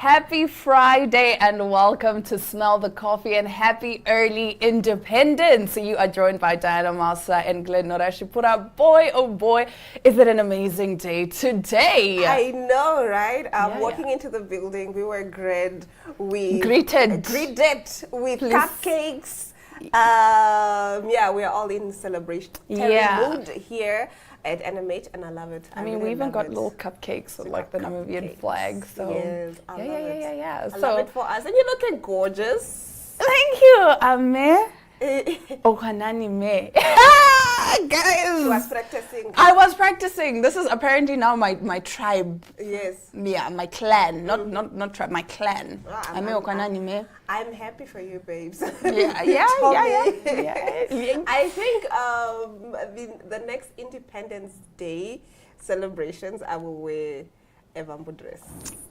Happy Friday and welcome to Smell the Coffee and happy early independence. You are joined by Diana Massa and Glenn Norashipura. Boy, oh boy, is it an amazing day today. I know, right? Walking into the building, we were greeted with cupcakes. We are all in celebration mood here at NMH, and I love it. I mean, we even got little cupcakes with like the Namibian flag. So yes, I love it for us, and you're looking gorgeous. Thank you, Ame. Okanani me. Guys, she was practicing. I was practicing. This is apparently now my tribe. Yes. Yeah, my clan, not tribe, my clan. I'm happy for you, babes. Yeah. I think the next Independence Day celebrations, I will wear a Wambo dress.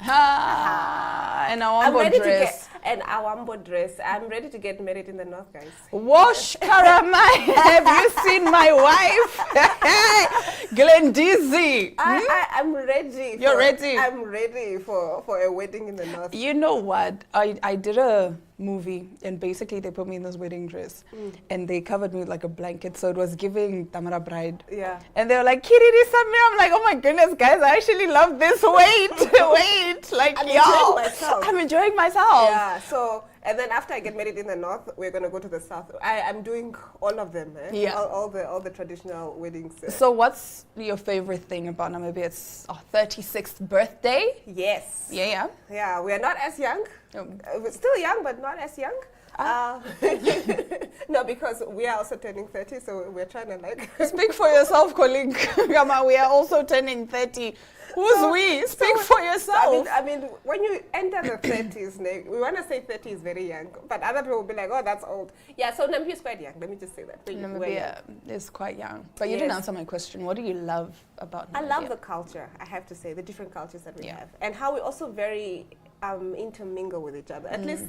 And a Wambo dress. I'm ready to get married in the north, guys. Wash Karamai. Have you seen my wife? Glendizi. I'm ready. You're ready? I'm ready for a wedding in the north. You know what? I did a movie and basically they put me in this wedding dress and they covered me with like a blanket, so it was giving Tamara Bride. Yeah. And they were like, Kiriri Samir. I'm like, oh my goodness, guys, I actually love this. Wait. Like, I'm enjoying myself. Yeah. So, and then after I get married in the north, we're gonna go to the south. I'm doing all of them. Yeah. All the traditional weddings. So, what's your favorite thing about Namibia? It's our 36th birthday. Yes. Yeah. Yeah. We are not as young. We're still young, but not as young. No, because we are also turning 30, so we're trying to like... Speak for yourself, colleague. We are also turning 30. Who's we? Speak for yourself. I mean, when you enter the 30s, we want to say 30 is very young, but other people will be like, oh, that's old. Yeah, so Namibia is quite young. Let me just say that. Namibia is quite young. But you didn't answer my question. What do you love about Namibia? I love the culture, I have to say, the different cultures that we have. And how we also very intermingle with each other, at least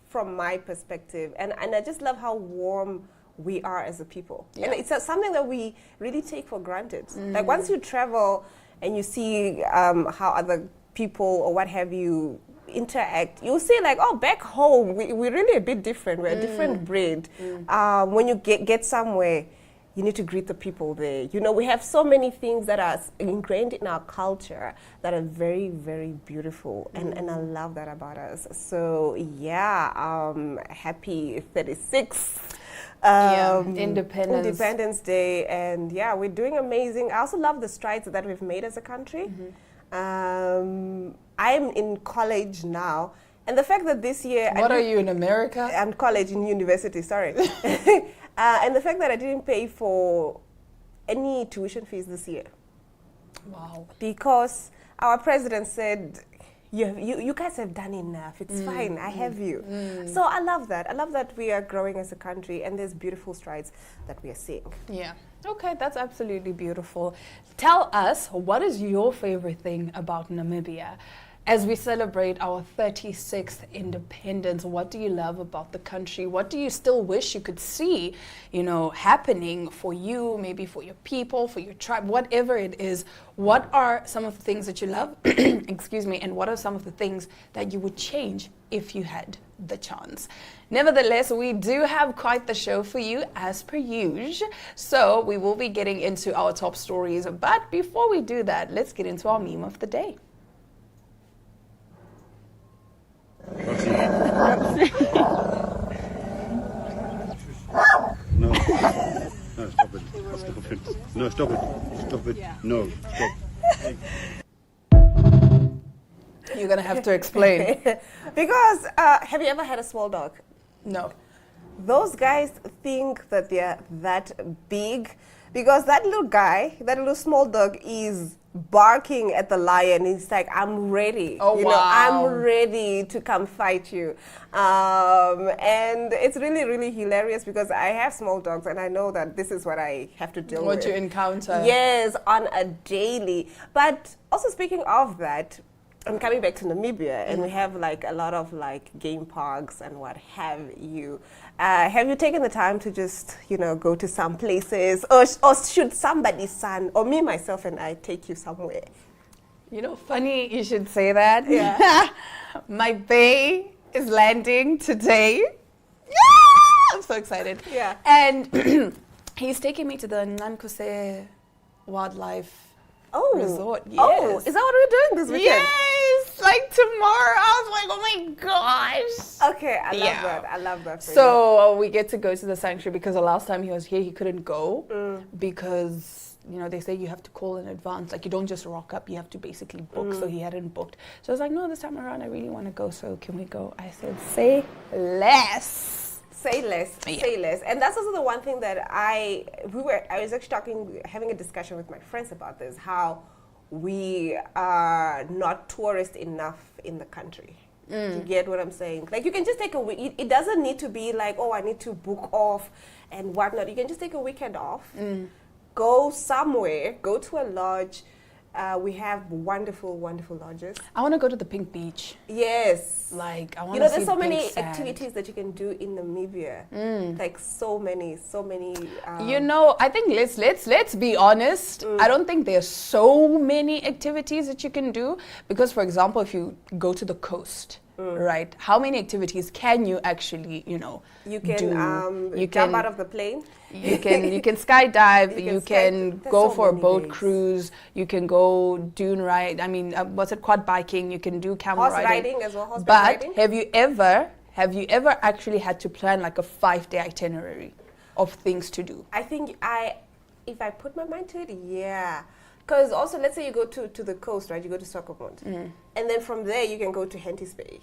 from my perspective. And I just love how warm we are as a people. Yeah. And it's something that we really take for granted. Like once you travel and you see how other people or what have you interact, you'll see like, oh, back home, we're really a bit different. We're a different breed. When you get somewhere, you need to greet the people there. You know, we have so many things that are ingrained in our culture that are very, very beautiful. And I love that about us. So, happy 36th. Independence Day. And yeah, we're doing amazing. I also love the strides that we've made as a country. I'm in college now. And the fact that this year... What are you, in America? I'm in university, sorry. And the fact that I didn't pay for any tuition fees this year. Wow. Because our president said, you guys have done enough. It's fine. I have you. So I love that. I love that we are growing as a country and there's beautiful strides that we are seeing. Yeah. Okay, that's absolutely beautiful. Tell us, what is your favorite thing about Namibia? As we celebrate our 36th independence, what do you love about the country? What do you still wish you could see, happening for you, maybe for your people, for your tribe, whatever it is? What are some of the things that you love, excuse me, and what are some of the things that you would change if you had the chance? Nevertheless, we do have quite the show for you as per usual. So we will be getting into our top stories. But before we do that, let's get into our meme of the day. No, stop it. No, stop it. Yeah. No, stop. You're going to have to explain. Because, have you ever had a small dog? No. Those guys think that they're that big because that little small dog is barking at the lion. He's like, I'm ready. Oh, wow. I'm ready to come fight you. And it's really, really hilarious because I have small dogs and I know that this is what I have to deal with. What you encounter. Yes, on a daily. But also speaking of that, I'm coming back to Namibia and we have like a lot of like game parks and what have you. Have you taken the time to just, go to some places or should somebody's son or me, myself and I take you somewhere? You know, funny you should say that. Yeah. My bae is landing today. Yeah! I'm so excited. Yeah. And he's taking me to the Nankose Wildlife Resort. Yes. Oh, is that what we're doing this weekend? Yes, like tomorrow. I was like, oh my gosh. Okay, I love Yeah. that. I love that. For you. So we get to go to the sanctuary because the last time he was here, he couldn't go because, you know, they say you have to call in advance. Like, you don't just rock up, you have to basically book. So he hadn't booked. So I was like, no, this time around, I really want to go. So can we go? I said, say less. Say less, Yeah. say less. And that's also the one thing that I was actually having a discussion with my friends about this, how we are not tourist enough in the country. You get what I'm saying? Like, you can just take a week. It doesn't need to be like, oh, I need to book off and whatnot. You can just take a weekend off, go somewhere, go to a lodge. We have wonderful, wonderful lodges. I want to go to the Pink Beach. Yes. Like, I want You to know, see there's so pink many sand. activities that you can do in Namibia. Like, so many. You know, I think let's be honest. I don't think there's so many activities that you can do because, for example, if you go to the coast, right? How many activities can you actually, you know, You can do? You jump can out of the plane. you can skydive. You You can can there's go so for a many boat ways. cruise. You can go dune ride. I mean, what's it? Quad biking. You can do camel Horse riding as well, horseback But riding. have you ever actually had to plan like a 5-day itinerary of things to do? I think if I put my mind to it, yeah. Because also, let's say you go to the coast, right? You go to Swakopmund. And then from there, you can go to Henties Bay.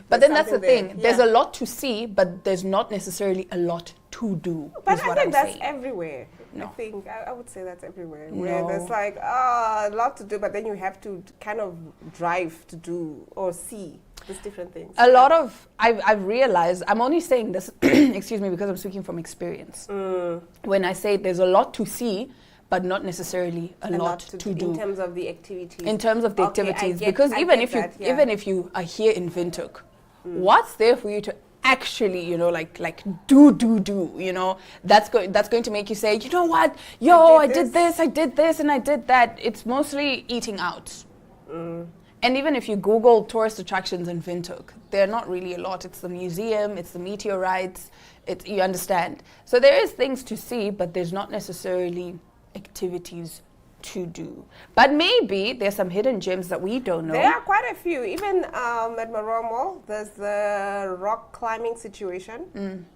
But There's then that's the something thing. there. There's Yeah. a lot to see, but there's not necessarily a lot to do. But is I what think I'm that's saying. everywhere. No. I think I would say that's everywhere. Where No. there's like a lot to do, but then you have to kind of drive to do or see these different things. A lot of I've realized. I'm only saying this, excuse me, because I'm speaking from experience. When I say there's a lot to see, but not necessarily a lot to do. in terms of the activities. In terms of the Okay, I activities, get- because I even get if you that, yeah. even if you are here in Windhoek, what's there for you to actually, you know, like do, you know, that's going to make you say, you know what, I did this, and I did that. It's mostly eating out. And even if you Google tourist attractions in Windhoek, they're not really a lot. It's the museum, it's the meteorites, you understand. So there is things to see, but there's not necessarily activities to do. But maybe there's some hidden gems that we don't know. There are quite a few. Even at Maroa Mall, there's the rock climbing situation.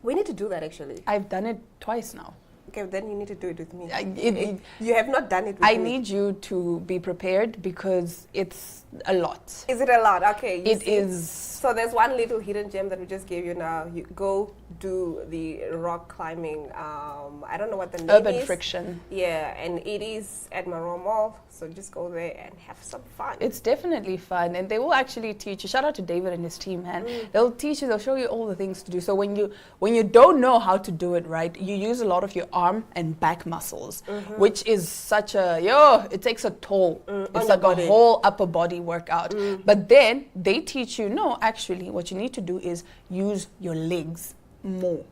We need to do that actually. I've done it twice now. Okay, then you need to do it with me. it- You have not done it with I me. need you to be prepared because it's a lot. Is it a lot? Okay. you It see? is. So there's one little hidden gem that we just gave you now. You go do the rock climbing. I don't know what the name Urban is. friction. Yeah, and it is at Maroa Mall. So just go there and have some fun. It's definitely fun, and they will actually teach you. Shout out to David and his team, man. They'll teach you. They'll show you all the things to do. So when you don't know how to do it right, you use a lot of your arm and back muscles, which is such a it takes a toll. It's on like your a body. whole upper body workout. But then they teach you, no, actually, what you need to do is use your legs more.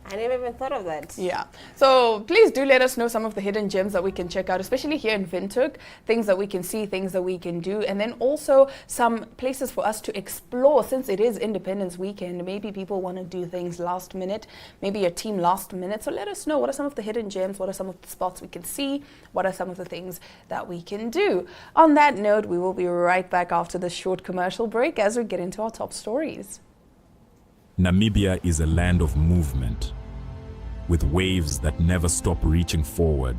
I never even thought of that. Yeah. So please do let us know some of the hidden gems that we can check out, especially here in Windhoek, things that we can see, things that we can do, and then also some places for us to explore since it is Independence Weekend. Maybe people want to do things last minute, maybe your team last minute. So let us know, what are some of the hidden gems, what are some of the spots we can see, what are some of the things that we can do. On that note, we will be right back after this short commercial break as we get into our top stories. Namibia is a land of movement, with waves that never stop reaching forward.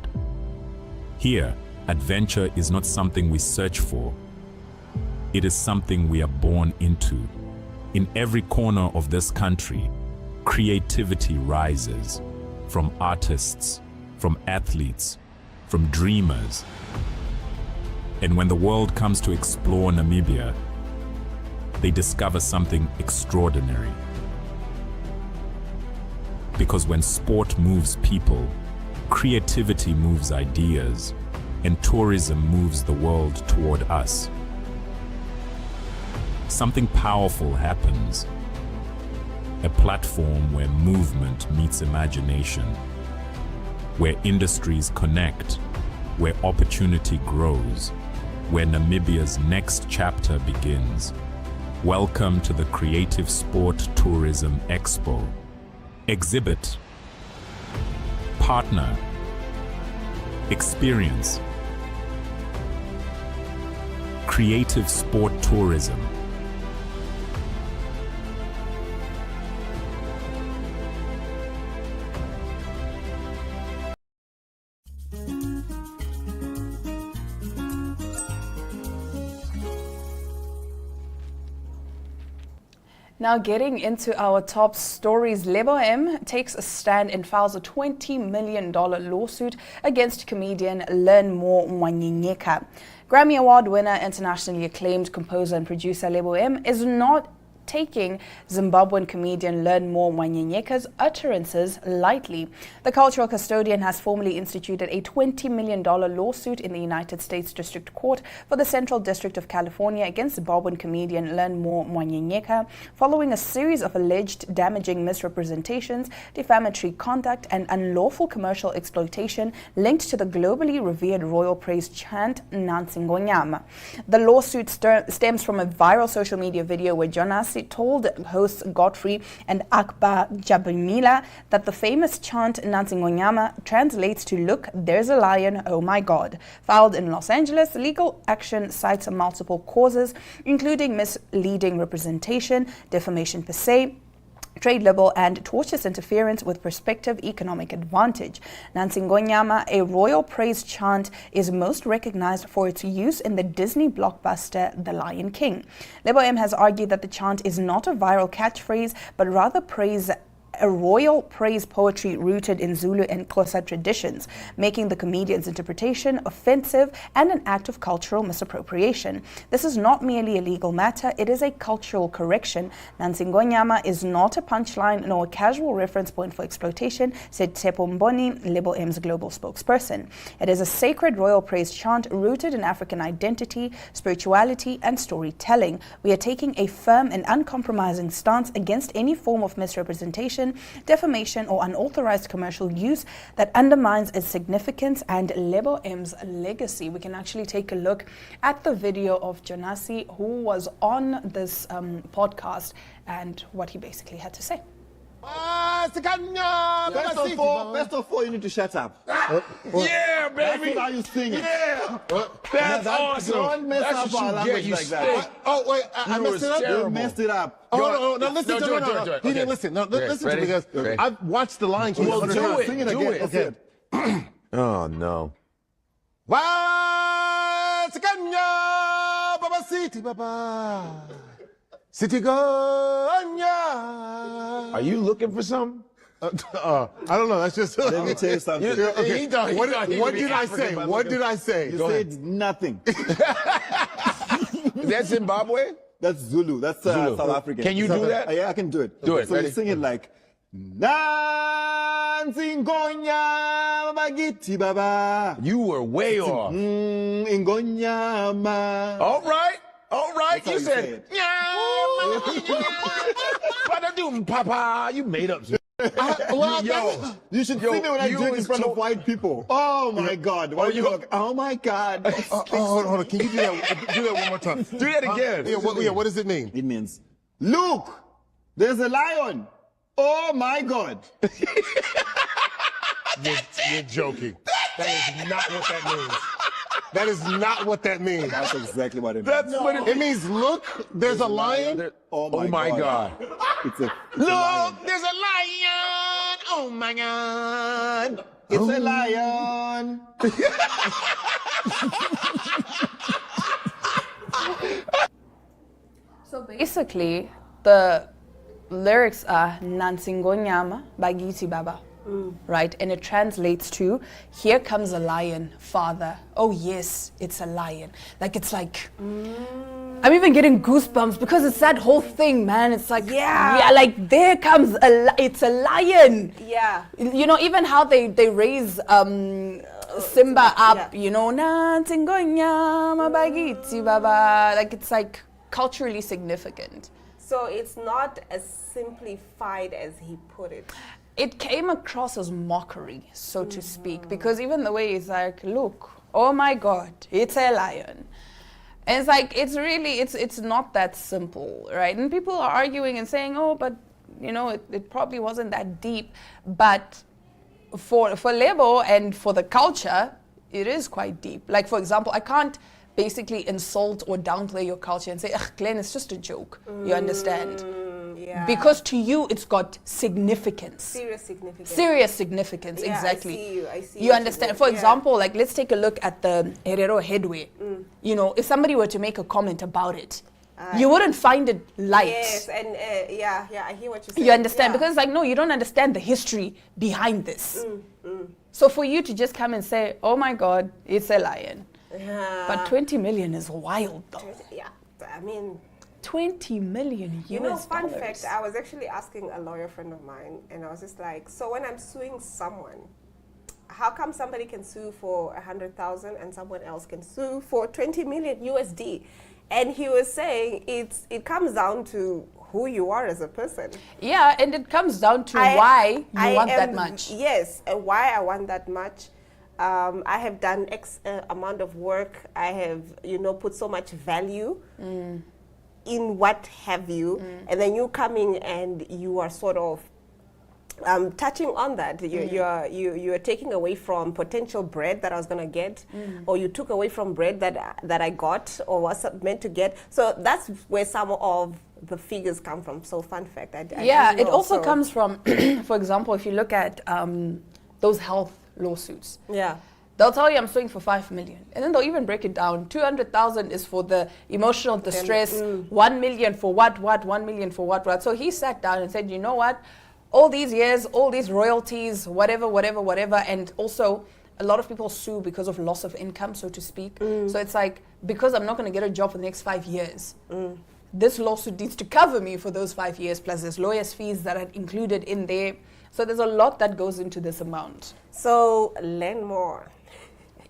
Here, adventure is not something we search for. It is something we are born into. In every corner of this country, creativity rises, from artists, from athletes, from dreamers. And when the world comes to explore Namibia, they discover something extraordinary. Because when sport moves people, creativity moves ideas, and tourism moves the world toward us. Something powerful happens. A platform where movement meets imagination, where industries connect, where opportunity grows, where Namibia's next chapter begins. Welcome to the Creative Sport Tourism Expo. Exhibit, partner, experience. Creative Sport Tourism. Now getting into our top stories, Lebo M takes a stand and files a $20 million lawsuit against comedian Learnmore Mwanyenyeka. Grammy Award winner, internationally acclaimed composer and producer Lebo M is not taking Zimbabwean comedian Learnmore Mwanyenyeka's utterances lightly. The cultural custodian has formally instituted a $20 million lawsuit in the United States District Court for the Central District of California against Zimbabwean comedian Learnmore Mwanyenyeka following a series of alleged damaging misrepresentations, defamatory conduct, and unlawful commercial exploitation linked to the globally revered royal praise chant Nansi Ngonyama. The lawsuit stems from a viral social media video where Jonas told hosts Godfrey and Akbar Jabimila that the famous chant Nansi Ngonyama translates to "Look, there's a lion, oh my God." Filed in Los Angeles, legal action cites multiple causes, including misleading representation, defamation per se, trade libel, and tortious interference with prospective economic advantage. Nansi Ngonyama, a royal praise chant, is most recognized for its use in the Disney blockbuster The Lion King. Lebo M has argued that the chant is not a viral catchphrase, but rather a royal praise poetry rooted in Zulu and Xhosa traditions, making the comedian's interpretation offensive and an act of cultural misappropriation. This is not merely a legal matter, it is a cultural correction. Nansi Ngonyama is not a punchline nor a casual reference point for exploitation, said Tsepo Mboni, Lebo M's global spokesperson. It is a sacred royal praise chant rooted in African identity, spirituality, and storytelling. We are taking a firm and uncompromising stance against any form of misrepresentation, defamation, or unauthorized commercial use that undermines its significance and Lebo M's legacy. We can actually take a look at the video of Jonasi, who was on this podcast, and what he basically had to say. First of all, you need to shut up. Yeah, baby. That's how you sing it. Yeah. That's awesome. Don't mess That's up what our you language get. You like that. stink. Oh, wait, I messed it up? You messed it up. Oh, no, listen No, to do me. it, do it, do it. He Okay. didn't listen. No, Okay, listen ready? to me, because Okay. I've watched The Lion King Well, 100 do times. it. Sing it Do again. it. Okay. Oh, no. Baba City, Baba. City Gonya. Are you looking for something? I don't know. That's just. Let me tell you something. You- he thought he What was did I African say? by What looking. did I say? You said nothing. That's Zimbabwe? That's Zulu. That's Zulu. South African. Can you do that? Yeah, I can do it. Do it. So Ready? you sing it like Nansi Ngonyama Bagiti Baba. You were way off. Ngonyama. All right. All right. That's how You you say said, it. yeah, Papa. You made up some. Yo. You should Yo, sing it when I you do it in was front too- of white people. Oh my God. Why you- you look? Oh my God. Hold on. Can you do that one more time? Do that again. What does it mean? It means, look, there's a lion. Oh my God. You're joking. That is not what that means. That is not what that means. That's exactly what it means. That's what it It means, look, there's a lion. Oh Oh my God. It's a Look, lion. there's a lion. Oh my God. It's a lion. So basically, the lyrics are Nansi Ngonyama Bagiti Baba, right? And it translates to, here comes a lion, father. Oh yes, it's a lion. Like, it's like, I'm even getting goosebumps because it's that whole thing, man. It's like, yeah, like there comes it's a lion. Yeah. You know, even how they raise Simba up, yeah. you know, Nansi Ngonyama Bagiti Baba. Like, it's like culturally significant. So it's not as simplified as he put it. It came across as mockery, so to speak, because even the way it's like, look, Oh my God, it's a lion. And it's like, it's really, it's not that simple, right? And people are arguing and saying, oh, but, you know, it probably wasn't that deep. But for Lebo and for the culture, it is quite deep. Like, for example, I can't basically insult or downplay your culture and say, ugh, Glenn, it's just a joke. You understand? Yeah. Because to you, it's got significance. Serious significance. Serious significance, Yeah, exactly. I see You what understand? mean. For Yeah. example, like, let's take a look at the Herero headway. You know, if somebody were to make a comment about it, you wouldn't find it light. Yes, and yeah, I hear what you're saying. You understand? Yeah. Because it's like, no, you don't understand the history behind this. So for you to just come and say, oh my God, it's a lion. But 20 million is wild, though. Yeah, I mean, 20 million US you know, fun dollars. fact, I was actually asking a lawyer friend of mine, and I was just like, so when I'm suing someone, how come somebody can sue for 100,000 and someone else can sue for 20 million USD? And he was saying it comes down to who you are as a person. Yeah, and it comes down to why you want that much. Yes, why I want that much. I have done X amount of work. I have, you know, put so much value in what have you, and then you coming and you are sort of touching on that. You're taking away from potential bread that I was gonna get, or you took away from bread that I got or was meant to get. So that's where some of the figures come from. So fun fact, I Yeah, didn't it know, also so- comes from, for example, if you look at those health lawsuits. Yeah. They'll tell you I'm suing for 5 million. And then they'll even break it down. 200,000 is for the emotional distress. 1 million for what? 1 million for what? So he sat down and said, you know what? All these years, all these royalties, whatever. And also, a lot of people sue because of loss of income, so to speak. So it's like, because I'm not going to get a job for the next 5 years, this lawsuit needs to cover me for those 5 years, plus there's lawyers' fees that are included in there. So there's a lot that goes into this amount. So learn more.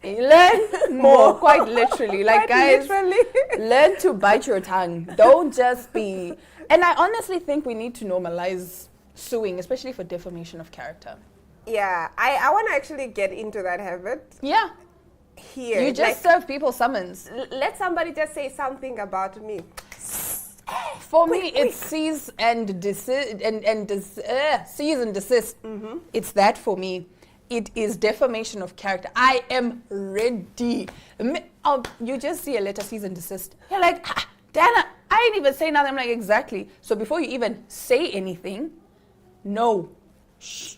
Learn more, quite literally. Like, Quite guys, literally. learn to bite your tongue. Don't just be. And I honestly think we need to normalize suing, especially for defamation of character. Yeah, I want to actually get into that habit Yeah. here. You just serve people summons. let somebody just say something about me. For me, it's cease and desist cease and desist. It's that for me. It is defamation of character. I am ready. You just see a letter, cease and desist. You're like, Dana, I didn't even say nothing. I'm like, exactly. So before you even say anything, no. Shh.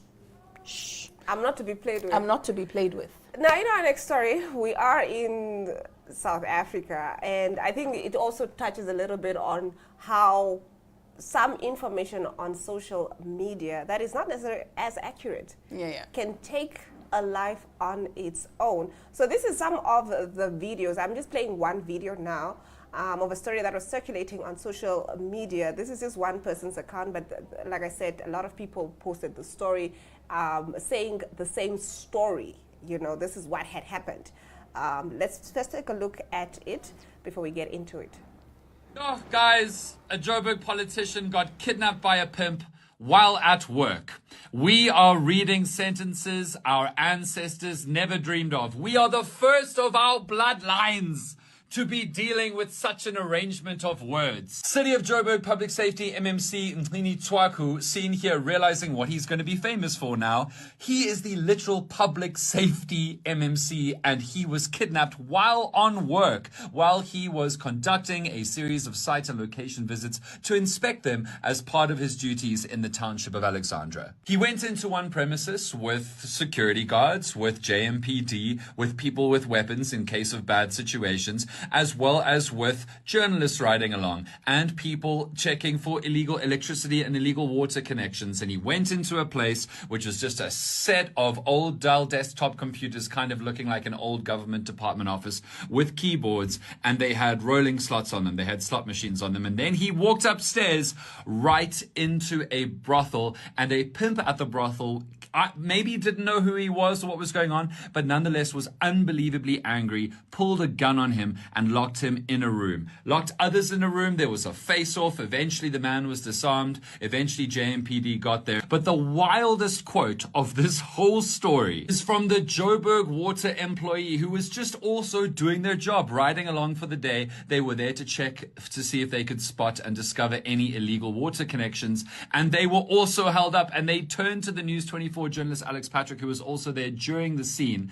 I'm not to be played with. I'm not to be played with. Now, in our next story, we are in South Africa, and I think it also touches a little bit on how some information on social media that is not necessarily as accurate can take a life on its own. So this is some of the videos. I'm just playing one video now of a story that was circulating on social media. This is just one person's account, but like I said, a lot of people posted the story saying the same story. You know, this is what had happened. Let's first take a look at it before we get into it. Oh, guys, a Joburg politician got kidnapped by a pimp while at work. We are reading sentences our ancestors never dreamed of. We are the first of our bloodlines to be dealing with such an arrangement of words. City of Joburg Public Safety MMC Mhlini Twaku, seen here realizing what he's going to be famous for now. He is the literal public safety MMC, and he was kidnapped while on work, while he was conducting a series of site and location visits to inspect them as part of his duties in the township of Alexandra. He went into one premises with security guards, with JMPD, with people with weapons in case of bad situations, as well as with journalists riding along and people checking for illegal electricity and illegal water connections. And he went into a place which was just a set of old dull desktop computers, kind of looking like an old government department office, with keyboards, and they had rolling slots on them. They had slot machines on them. And then he walked upstairs right into a brothel, and a pimp at the brothel maybe didn't know who he was or what was going on, but nonetheless was unbelievably angry, pulled a gun on him and locked him in a room. Locked others in a room. There was a face-off. Eventually the man was disarmed. Eventually JMPD got there. But the wildest quote of this whole story is from the Joburg Water employee who was just also doing their job, riding along for the day. They were there to check to see if they could spot and discover any illegal water connections. And they were also held up, and they turned to the News 24 journalist Alex Patrick, who was also there during the scene,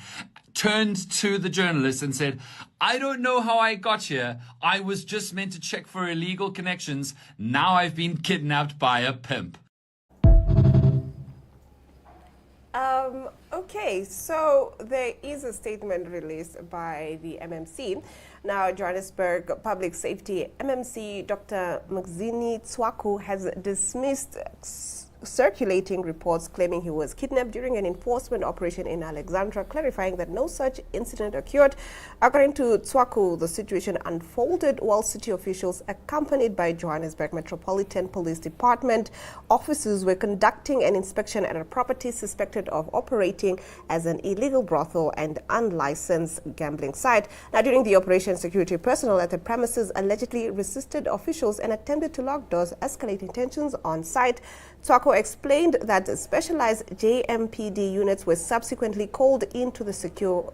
turned to the journalist and said, I don't know how I got here. I was just meant to check for illegal connections. Now I've been kidnapped by a pimp. Okay, so there is a statement released by the MMC. Now, Johannesburg Public Safety MMC Dr. Mgzini Tswaku has dismissed circulating reports claiming he was kidnapped during an enforcement operation in Alexandra, clarifying that no such incident occurred. According to Tswaku, the situation unfolded while city officials, accompanied by Johannesburg Metropolitan Police Department officers, were conducting an inspection at a property suspected of operating as an illegal brothel and unlicensed gambling site. Now, during the operation, security personnel at the premises allegedly resisted officials and attempted to lock doors, escalating tensions on site. Tswaku explained that specialized JMPD units were subsequently called in to secure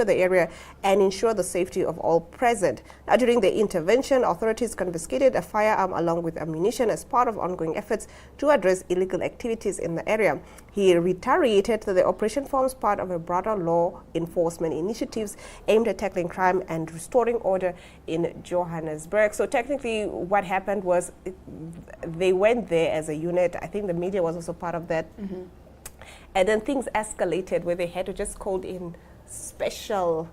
the area and ensure the safety of all present. Now, during the intervention, authorities confiscated a firearm along with ammunition as part of ongoing efforts to address illegal activities in the area. He reiterated that the operation forms part of a broader law enforcement initiatives aimed at tackling crime and restoring order in Johannesburg. So technically what happened was they went there as a unit. I think the media was also part of that. Mm-hmm. And then things escalated where they had to just call in special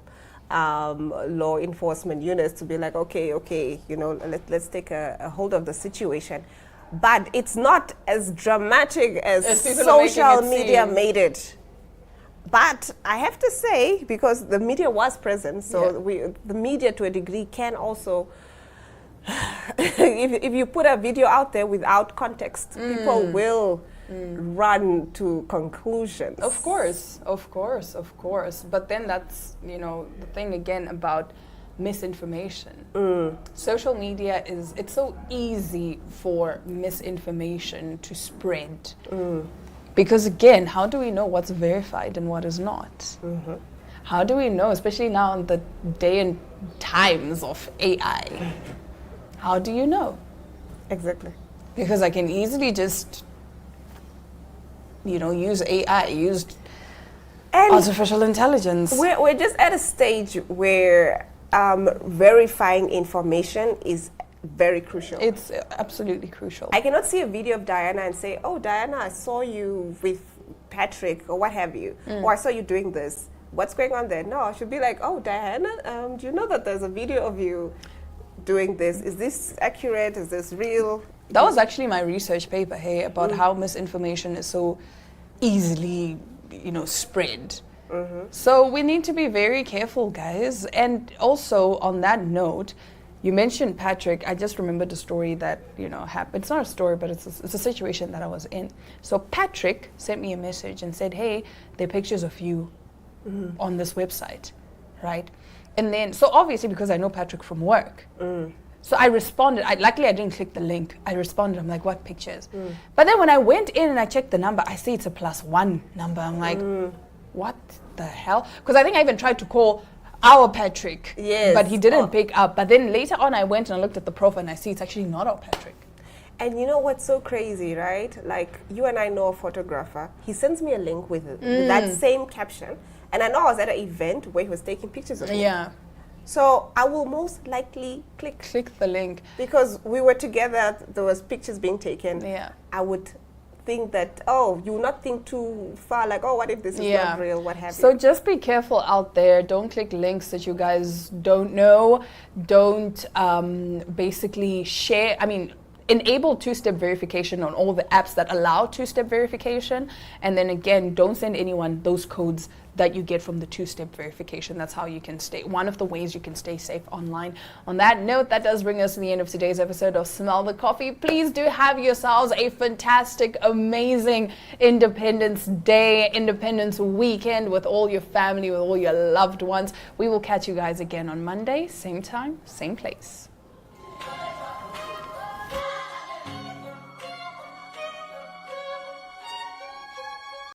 law enforcement units to be like, okay, you know, let's take a hold of the situation. But it's not as dramatic as social media made it. But I have to say, because the media was present, so the media to a degree can also, if you put a video out there without context, people will run to conclusions. Of course. But then that's, you know, the thing again about misinformation. Social media it's so easy for misinformation to spread. Because again, how do we know what's verified and what is not? Mm-hmm. How do we know, especially now in the day and times of AI? How do you know? Exactly. Because I can easily just, you know, use AI, use artificial intelligence. We're just at a stage where verifying information is very crucial. It's absolutely crucial. I cannot see a video of Diana and say, oh, Diana, I saw you with Patrick or what have you, or I saw you doing this. What's going on there? No, I should be like, oh, Diana, do you know that there's a video of you doing this? Is this accurate? Is this real? That was actually my research paper, hey, about how misinformation is so easily, you know, spread. So we need to be very careful, guys. And also on that note, you mentioned Patrick. I just remembered a story that, you know, happened. It's not a story, but it's a situation that I was in. So Patrick sent me a message and said, hey, there are pictures of you on this website, right? And then, so obviously because I know Patrick from work, so I responded. Luckily I didn't click the link. I responded. I'm like, what pictures? But then when I went in and I checked the number, I see it's a +1 number. I'm like, what the hell? Because I think I even tried to call our Patrick, but he didn't pick up. But then later on I went and I looked at the profile and I see it's actually not our Patrick. And you know what's so crazy, right? Like, you and I know a photographer. He sends me a link with that same caption. And I know I was at an event where he was taking pictures of me. Yeah. So I will most likely click the link. Because we were together, there was pictures being taken. Yeah. I would think that, you will not think too far, like, what if this is not real, what have you. So just be careful out there. Don't click links that you guys don't know. Don't basically share. I mean, enable two-step verification on all the apps that allow two-step verification. And then again, don't send anyone those codes that you get from the two-step verification. That's how you can stay, one of the ways you can stay safe online. On that note, that does bring us to the end of today's episode of Smell the Coffee. Please do have yourselves a fantastic, amazing Independence Day, Independence Weekend with all your family, with all your loved ones. We will catch you guys again on Monday, same time, same place.